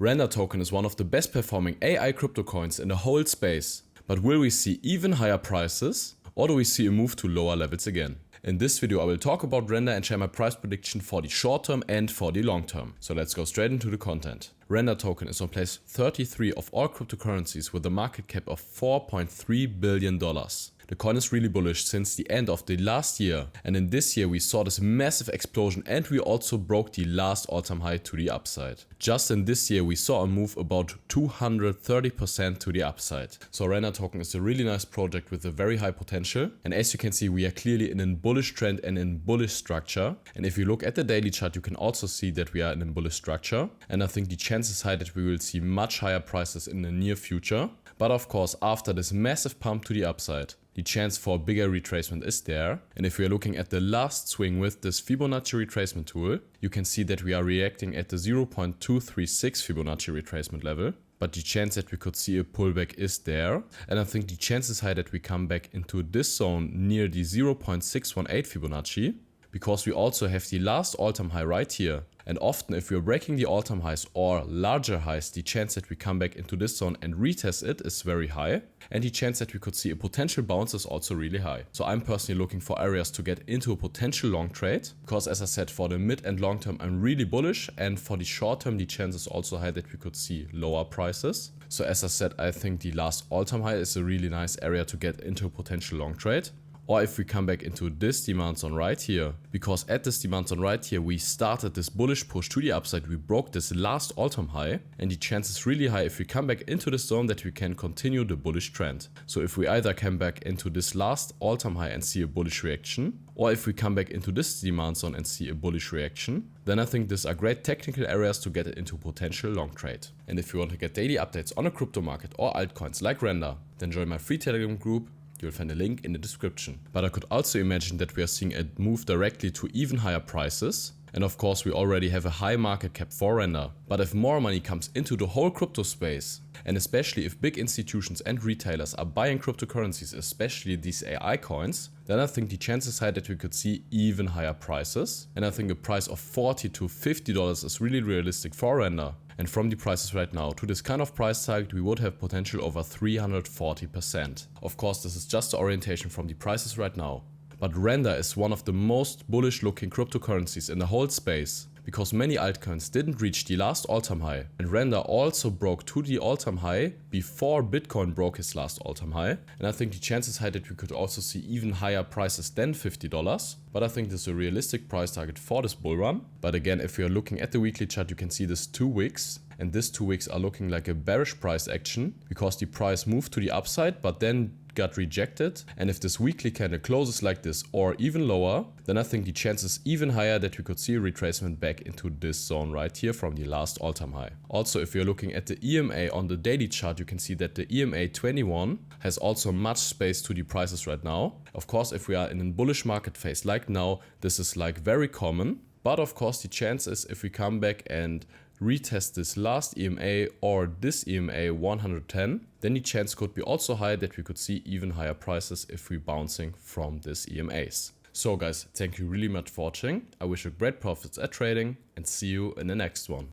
Render token is one of the best performing AI crypto coins in the whole space. But will we see even higher prices, or do we see a move to lower levels again? In this video I will talk about Render and share my price prediction for the short term and for the long term. So let's go straight into the content. Render token is on place 33 of all cryptocurrencies with a market cap of $4.3 billion. The coin is really bullish since the end of the last year, and in this year we saw this massive explosion and we also broke the last all-time high to the upside. Just in this year we saw a move about 230% to the upside. So Render token is a really nice project with a very high potential, and as you can see we are clearly in a bullish trend and in bullish structure. And if you look at the daily chart you can also see that we are in a bullish structure, and I think the chance is high that we will see much higher prices in the near future. But of course after this massive pump to the upside, the chance for a bigger retracement is there. And if we are looking at the last swing with this Fibonacci retracement tool, you can see that we are reacting at the 0.236 Fibonacci retracement level. But the chance that we could see a pullback is there. And I think the chance is high that we come back into this zone near the 0.618 Fibonacci, because we also have the last all-time high right here. And often if we are breaking the all-time highs or larger highs, the chance that we come back into this zone and retest it is very high. And the chance that we could see a potential bounce is also really high. So I'm personally looking for areas to get into a potential long trade, because as I said, for the mid and long term I'm really bullish, and for the short term the chance is also high that we could see lower prices. So as I said, I think the last all-time high is a really nice area to get into a potential long trade. Or if we come back into this demand zone right here, because at this demand zone right here we started this bullish push to the upside, we broke this last all-time high, and the chance is really high if we come back into this zone that we can continue the bullish trend. So if we either come back into this last all-time high and see a bullish reaction, or if we come back into this demand zone and see a bullish reaction, then I think these are great technical areas to get into potential long trade. And if you want to get daily updates on a crypto market or altcoins like Render, then join my free Telegram group. You'll find a link in the description. But I could also imagine that we are seeing a move directly to even higher prices. And of course we already have a high market cap for Render. But if more money comes into the whole crypto space, and especially if big institutions and retailers are buying cryptocurrencies, especially these AI coins, then I think the chance is high that we could see even higher prices. And I think a price of $40 to $50 is really realistic for Render. And from the prices right now to this kind of price target, we would have potential over 340%. Of course, this is just the orientation from the prices right now. But Render is one of the most bullish looking cryptocurrencies in the whole space, because many altcoins didn't reach the last all-time high. And Render also broke to the all-time high before Bitcoin broke his last all-time high. And I think the chance is high that we could also see even higher prices than $50. But I think this is a realistic price target for this bull run. But again, if we are looking at the weekly chart, you can see this 2 weeks. And these 2 weeks are looking like a bearish price action, because the price moved to the upside but then got rejected. And if this weekly candle closes like this or even lower, then I think the chance is even higher that we could see a retracement back into this zone right here from the last all-time high. Also, if you're looking at the EMA on the daily chart, you can see that the EMA 21 has also much space to the prices right now. Of course, if we are in a bullish market phase like now, this is like very common. But of course the chance is if we come back and retest this last EMA or this EMA 110, then the chance could be also high that we could see even higher prices if we're bouncing from this EMAs. So guys, thank you really much for watching. I wish you great profits at trading and see you in the next one.